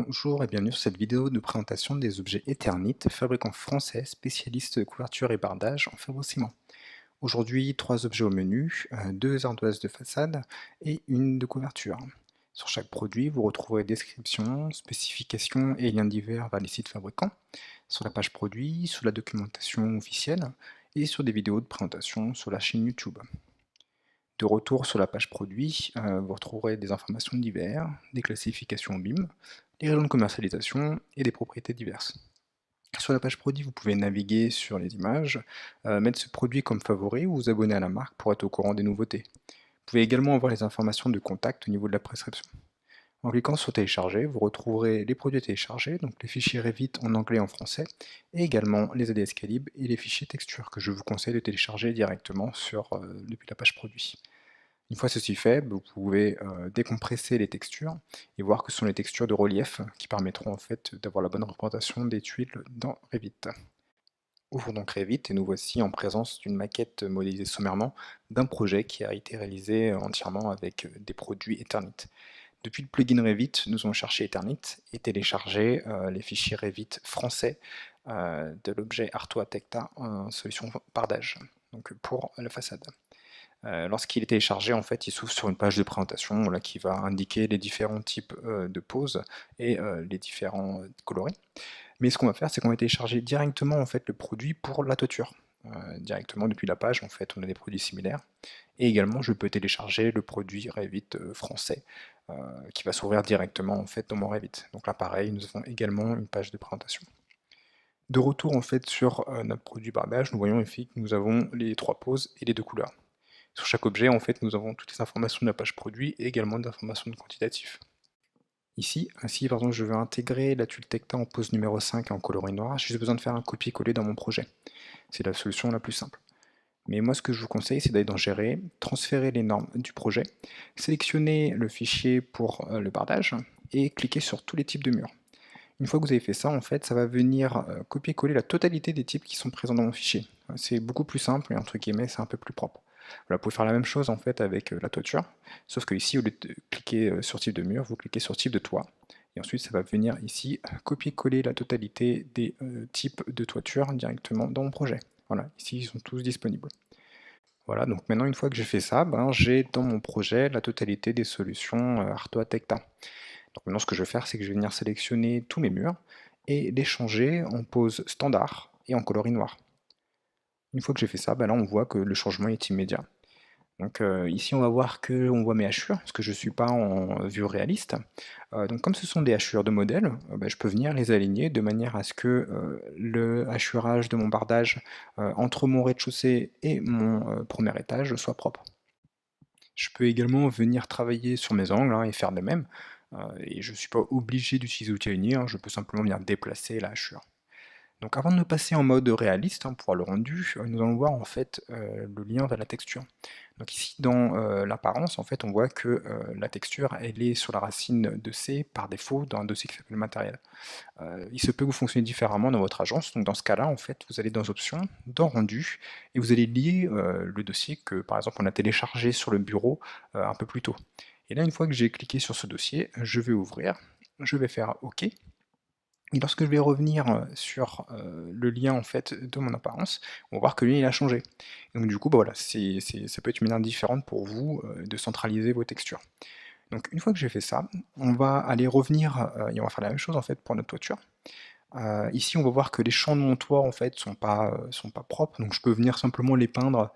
Bonjour et bienvenue sur cette vidéo de présentation des objets Eternit, fabricant français spécialiste de couverture et bardage en fibrociment. Aujourd'hui, 3 objets au menu, 2 ardoises de façade et une de couverture. Sur chaque produit, vous retrouverez description, spécifications et liens divers vers les sites fabricants, sur la page produit, sur la documentation officielle et sur des vidéos de présentation sur la chaîne YouTube. De retour sur la page produit, vous retrouverez des informations diverses, des classifications BIM, les régions de commercialisation et des propriétés diverses. Sur la page produit, vous pouvez naviguer sur les images, mettre ce produit comme favori ou vous abonner à la marque pour être au courant des nouveautés. Vous pouvez également avoir les informations de contact au niveau de la prescription. En cliquant sur télécharger, vous retrouverez les produits téléchargés, donc les fichiers Revit en anglais et en français, et également les ADS Calib et les fichiers textures que je vous conseille de télécharger directement depuis la page produit. Une fois ceci fait, vous pouvez décompresser les textures et voir que ce sont les textures de relief qui permettront en fait d'avoir la bonne représentation des tuiles dans Revit. Ouvrons donc Revit et nous voici en présence d'une maquette modélisée sommairement d'un projet qui a été réalisé entièrement avec des produits Eternit. Depuis le plugin Revit, nous allons chercher Eternit et télécharger les fichiers Revit français de l'objet Artois Tecta en solution bardage, donc pour la façade. Lorsqu'il est téléchargé, en fait, il s'ouvre sur une page de présentation voilà, qui va indiquer les différents types de poses et les différents coloris. Mais ce qu'on va faire, c'est qu'on va télécharger directement en fait, le produit pour la toiture. Directement depuis la page, en fait, on a des produits similaires. Et également, je peux télécharger le produit Revit français qui va s'ouvrir directement en fait, dans mon Revit. Donc là, pareil, nous avons également une page de présentation. De retour en fait, sur notre produit bardage, nous voyons ici que nous avons les 3 poses et les 2 couleurs. Sur chaque objet, en fait, nous avons toutes les informations de la page produit et également des informations de quantitatif. Ici, ainsi, par exemple, je veux intégrer la tuile Tecta en pose numéro 5 en coloris noir, j'ai juste besoin de faire un copier-coller dans mon projet. C'est la solution la plus simple. Mais moi, ce que je vous conseille, c'est d'aller dans Gérer, transférer les normes du projet, sélectionner le fichier pour le bardage et cliquer sur tous les types de murs. Une fois que vous avez fait ça, en fait, ça va venir copier-coller la totalité des types qui sont présents dans mon fichier. C'est beaucoup plus simple et entre guillemets, c'est un peu plus propre. Voilà, vous pouvez faire la même chose en fait avec la toiture, sauf que ici, au lieu de cliquer sur type de mur, vous cliquez sur type de toit. Et ensuite, ça va venir ici copier-coller la totalité des types de toiture directement dans mon projet. Voilà, ici, ils sont tous disponibles. Voilà, donc maintenant, une fois que j'ai fait ça, j'ai dans mon projet la totalité des solutions Artois Tecta. Donc maintenant, ce que je vais faire, c'est que je vais venir sélectionner tous mes murs et les changer en pose standard et en coloris noir. Une fois que j'ai fait ça, là on voit que le changement est immédiat. Donc ici on va voir que on voit mes hachures, parce que je ne suis pas en vue réaliste. Donc comme ce sont des hachures de modèle, je peux venir les aligner de manière à ce que le hachurage de mon bardage entre mon rez-de-chaussée et mon premier étage soit propre. Je peux également venir travailler sur mes angles et faire de même, et je ne suis pas obligé d'utiliser l'outil aligner, je peux simplement venir déplacer la hachure. Donc avant de passer en mode réaliste, pour le rendu, nous allons voir en fait le lien vers la texture. Donc ici dans l'apparence, en fait, on voit que la texture elle est sur la racine de C par défaut dans un dossier qui s'appelle matériel. Il se peut que vous fonctionnez différemment dans votre agence, donc dans ce cas-là, en fait, vous allez dans options, dans rendu, et vous allez lier le dossier que par exemple on a téléchargé sur le bureau un peu plus tôt. Et là, une fois que j'ai cliqué sur ce dossier, je vais ouvrir, je vais faire OK. Et lorsque je vais revenir sur le lien en fait de mon apparence, on va voir que lui il a changé. Donc du coup, voilà, ça peut être une manière différente pour vous de centraliser vos textures. Donc une fois que j'ai fait ça, on va aller revenir et on va faire la même chose en fait pour notre toiture. Ici, on va voir que les champs de mon toit en fait sont pas propres, donc je peux venir simplement les peindre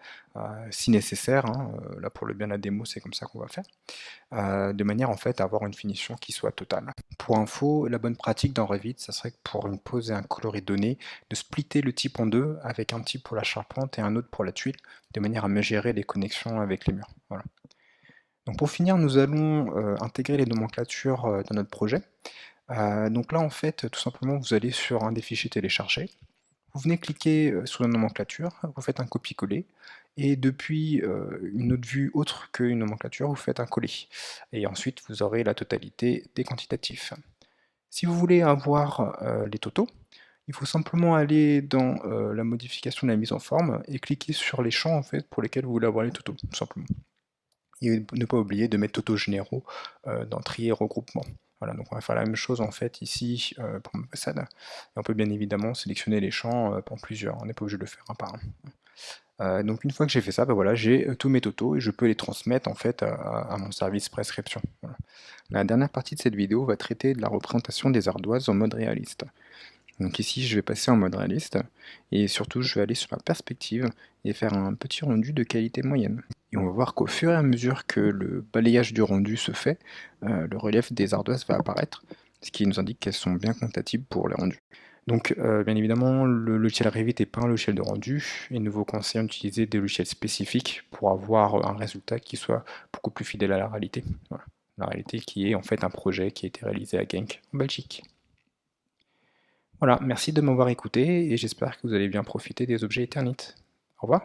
si nécessaire. Là, pour le bien de la démo, c'est comme ça qu'on va faire, de manière en fait à avoir une finition qui soit totale. Pour info, la bonne pratique dans Revit, ça serait que pour une pose et un coloris donné, de splitter le type en deux, avec un type pour la charpente et un autre pour la tuile, de manière à mieux gérer les connexions avec les murs. Voilà. Donc pour finir, nous allons intégrer les nomenclatures dans notre projet. Donc là, en fait, tout simplement, vous allez sur un des fichiers téléchargés, vous venez cliquer sur la nomenclature, vous faites un copier-coller, et depuis une autre vue autre qu'une nomenclature, vous faites un coller. Et ensuite, vous aurez la totalité des quantitatifs. Si vous voulez avoir les totaux, il faut simplement aller dans la modification de la mise en forme et cliquer sur les champs en fait, pour lesquels vous voulez avoir les totaux, tout simplement. Et ne pas oublier de mettre totaux généraux dans trier regroupement. Voilà, donc on va faire la même chose en fait ici pour ma façade. Et on peut bien évidemment sélectionner les champs pour plusieurs, on n'est pas obligé de le faire un par un. Donc une fois que j'ai fait ça, bah voilà, j'ai tous mes totaux et je peux les transmettre en fait à mon service prescription. Voilà. La dernière partie de cette vidéo va traiter de la représentation des ardoises en mode réaliste. Donc ici, je vais passer en mode réaliste et surtout, je vais aller sur la perspective et faire un petit rendu de qualité moyenne. Et on va voir qu'au fur et à mesure que le balayage du rendu se fait, le relief des ardoises va apparaître, ce qui nous indique qu'elles sont bien compatibles pour le rendu. Donc, bien évidemment, le logiciel Revit n'est pas un logiciel de rendu, et nous vous conseillons d'utiliser des logiciels spécifiques pour avoir un résultat qui soit beaucoup plus fidèle à la réalité. Voilà. La réalité qui est en fait un projet qui a été réalisé à Genk, en Belgique. Voilà, merci de m'avoir écouté, et j'espère que vous allez bien profiter des objets Eternit. Au revoir.